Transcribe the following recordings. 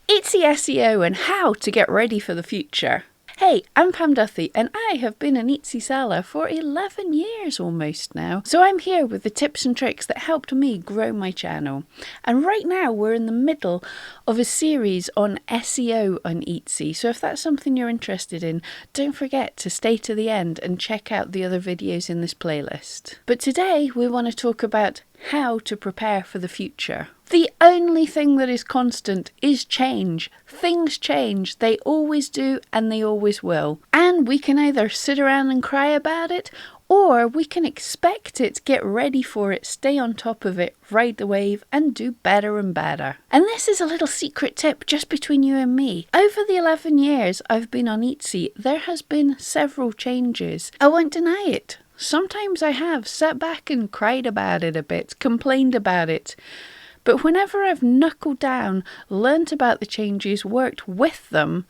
Etsy SEO and how to get ready for the future. Hey, I'm Pam Duthie and I have been an Etsy seller for 11 years almost now. So I'm here with the tips and tricks that helped me grow my channel. And right now we're in the middle of a series on SEO on Etsy. So if that's something you're interested in, don't forget to stay to the end and check out the other videos in this playlist. But today we want to talk about how to prepare for the future. The only thing that is constant is change. Things change. They always do and they always will. And we can either sit around and cry about it, or we can expect it, get ready for it, stay on top of it, ride the wave and do better and better. And this is a little secret tip just between you and me. Over the 11 years I've been on Etsy, there has been several changes. I won't deny it. Sometimes I have sat back and cried about it a bit, complained about it. But whenever I've knuckled down, learnt about the changes, worked with them,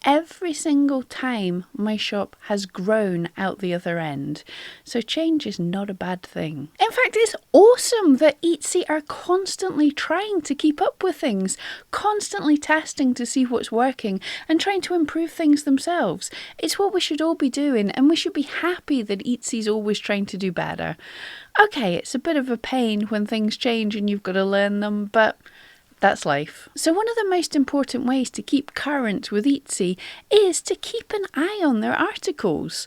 every single time my shop has grown out the other end. So change is not a bad thing. In fact, it's awesome that Etsy are constantly trying to keep up with things, constantly testing to see what's working and trying to improve things themselves. It's what we should all be doing, and we should be happy that Etsy's always trying to do better. Okay, it's a bit of a pain when things change and you've got to learn them, but that's life. So one of the most important ways to keep current with Etsy is to keep an eye on their articles.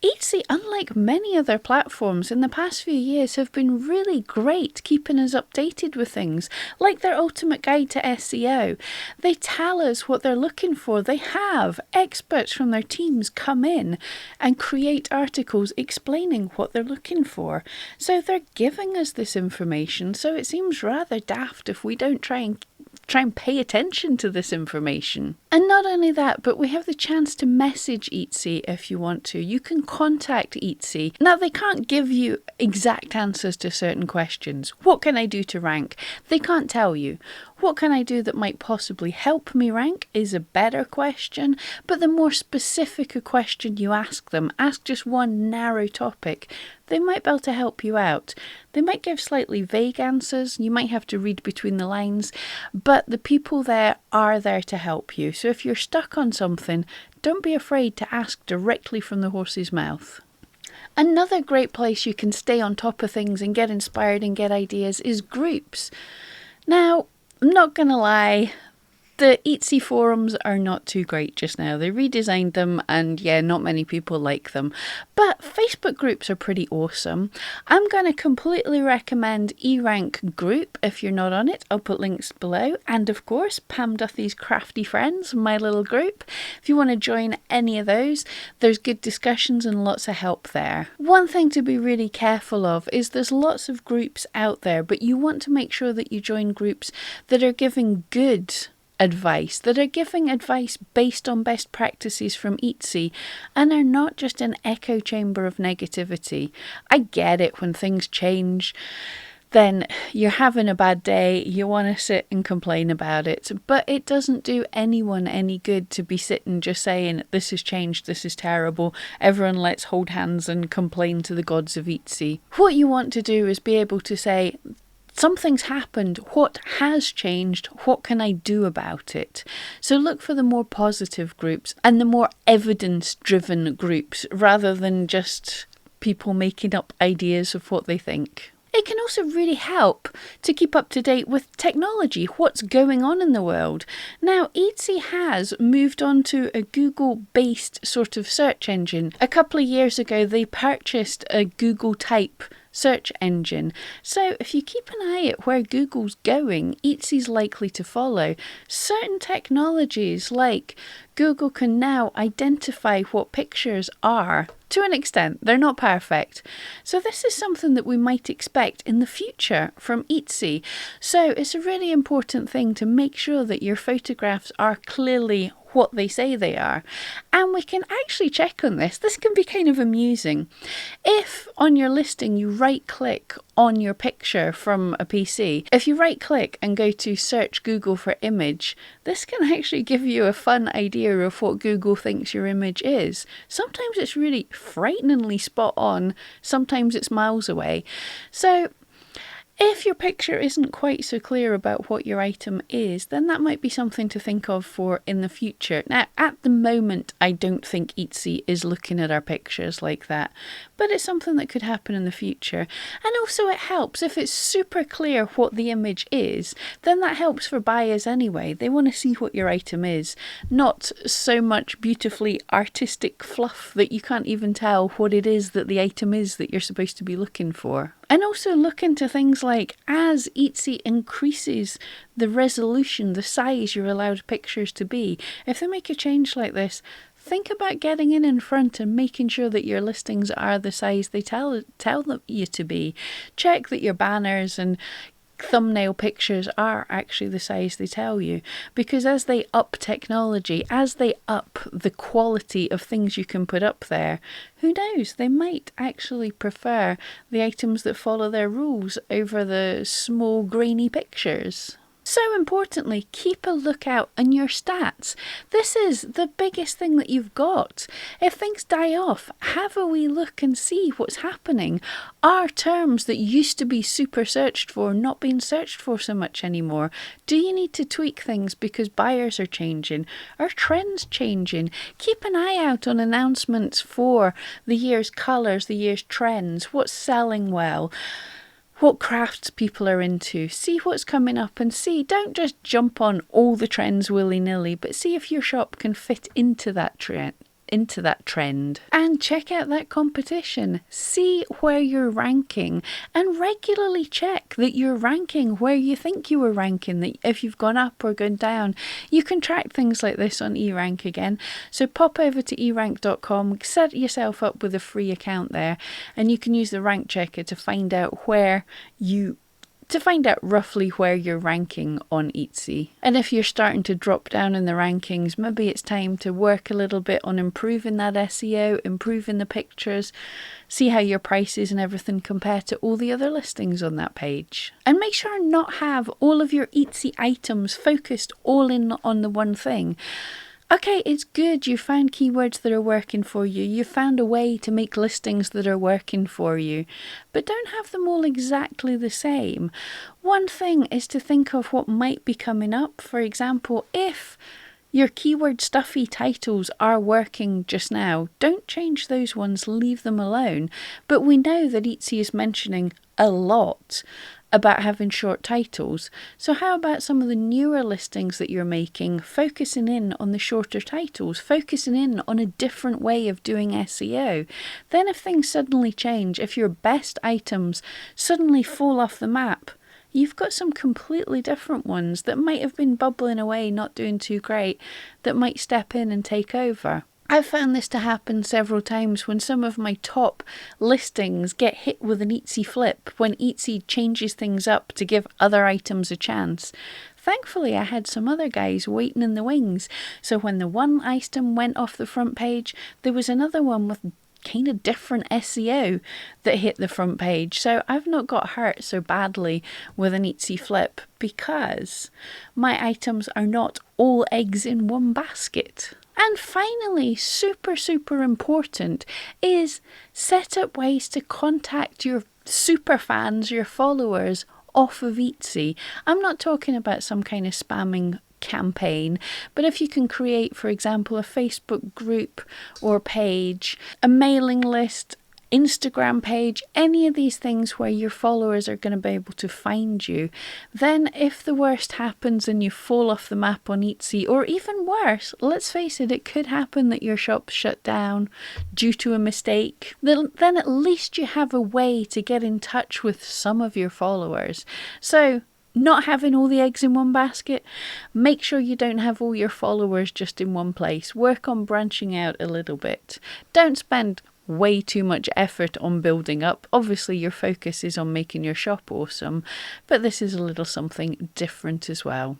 Etsy, unlike many other platforms in the past few years, have been really great keeping us updated with things, like their ultimate guide to SEO. They tell us what they're looking for. They have experts from their teams come in and create articles explaining what they're looking for. So they're giving us this information, so it seems rather daft if we don't try and pay attention to this information. And not only that, but we have the chance to message Etsy if you want to. You can contact Etsy. Now, they can't give you exact answers to certain questions. What can I do to rank? They can't tell you. What can I do that might possibly help me rank is a better question, but the more specific a question you ask them, ask just one narrow topic, they might be able to help you out. They might give slightly vague answers, you might have to read between the lines, but the people there are there to help you. So if you're stuck on something, don't be afraid to ask directly from the horse's mouth. Another great place you can stay on top of things and get inspired and get ideas is groups. Now, I'm not going to lie, the Etsy forums are not too great just now. They redesigned them and yeah, not many people like them. But Facebook groups are pretty awesome. I'm going to completely recommend eRank Group if you're not on it. I'll put links below. And of course, Pam Duthie's Crafty Friends, my little group. If you want to join any of those, there's good discussions and lots of help there. One thing to be really careful of is there's lots of groups out there, but you want to make sure that you join groups that are giving good advice, that are giving advice based on best practices from Etsy and are not just an echo chamber of negativity. I get it, when things change, then you're having a bad day, you want to sit and complain about it, but it doesn't do anyone any good to be sitting just saying, this has changed, this is terrible, everyone let's hold hands and complain to the gods of Etsy. What you want to do is be able to say, something's happened, what has changed, what can I do about it? So look for the more positive groups and the more evidence-driven groups rather than just people making up ideas of what they think. It can also really help to keep up to date with technology, what's going on in the world. Now, Etsy has moved on to a Google-based sort of search engine. A couple of years ago, they purchased a Google type search engine. So if you keep an eye at where Google's going, Etsy's likely to follow. Certain technologies like Google can now identify what pictures are. To an extent, they're not perfect. So this is something that we might expect in the future from Etsy. So it's a really important thing to make sure that your photographs are clearly what they say they are. And we can actually check on this. This can be kind of amusing. If on your listing you right click on your picture from a PC, if you right click and go to search Google for image, this can actually give you a fun idea of what Google thinks your image is. Sometimes it's really frighteningly spot on, sometimes it's miles away. So If your picture isn't quite so clear about what your item is, then that might be something to think of for in the future. Now, at the moment, I don't think Etsy is looking at our pictures like that, but it's something that could happen in the future. And also it helps if it's super clear what the image is, then that helps for buyers anyway. They want to see what your item is, not so much beautifully artistic fluff that you can't even tell what it is that the item is that you're supposed to be looking for. And also look into things like, as Etsy increases the resolution, the size you're allowed pictures to be, if they make a change like this, think about getting in front and making sure that your listings are the size they tell them you to be. Check that your banners and thumbnail pictures are actually the size they tell you, because as they up technology, as they up the quality of things you can put up there, who knows, they might actually prefer the items that follow their rules over the small grainy pictures. So importantly, keep a lookout on your stats. This is the biggest thing that you've got. If things die off, have a wee look and see what's happening. Are terms that used to be super searched for not being searched for so much anymore? Do you need to tweak things because buyers are changing? Are trends changing? Keep an eye out on announcements for the year's colours, the year's trends, what's selling well, what crafts people are into. See what's coming up and see. Don't just jump on all the trends willy-nilly, but see if your shop can fit into that trend. And check out that competition. See where you're ranking and regularly check that you're ranking where you think you were ranking, that if you've gone up or gone down. You can track things like this on eRank again. So pop over to erank.com, set yourself up with a free account there, and you can use the rank checker to find out roughly where you're ranking on Etsy. And if you're starting to drop down in the rankings, maybe it's time to work a little bit on improving that SEO, improving the pictures, see how your prices and everything compare to all the other listings on that page. And make sure not have all of your Etsy items focused all in on the one thing. Okay, it's good you found keywords that are working for you. You found a way to make listings that are working for you. But don't have them all exactly the same. One thing is to think of what might be coming up. For example, if your keyword stuffy titles are working just now, don't change those ones, leave them alone. But we know that Etsy is mentioning a lot about having short titles. So how about some of the newer listings that you're making, focusing in on the shorter titles, focusing in on a different way of doing SEO? Then if things suddenly change, if your best items suddenly fall off the map, you've got some completely different ones that might have been bubbling away, not doing too great, that might step in and take over. I've found this to happen several times when some of my top listings get hit with an Etsy flip, when Etsy changes things up to give other items a chance. Thankfully, I had some other guys waiting in the wings, so when the one item went off the front page, there was another one with kind of different SEO that hit the front page. So I've not got hurt so badly with an Etsy flip because my items are not all eggs in one basket. And finally, super important, is set up ways to contact your superfans, your followers, off of Etsy. I'm not talking about some kind of spamming campaign, but if you can create, for example, a Facebook group or page, a mailing list, Instagram page, any of these things where your followers are going to be able to find you, then if the worst happens and you fall off the map on Etsy, or even worse, let's face it, it could happen that your shop's shut down due to a mistake, then at least you have a way to get in touch with some of your followers. So not having all the eggs in one basket, make sure you don't have all your followers just in one place. Work on branching out a little bit. Don't spend way too much effort on building up. Obviously your focus is on making your shop awesome, but this is a little something different as well.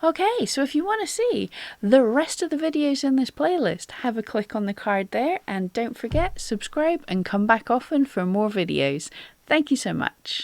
Okay, so if you want to see the rest of the videos in this playlist, have a click on the card there, and don't forget, subscribe and come back often for more videos. Thank you so much.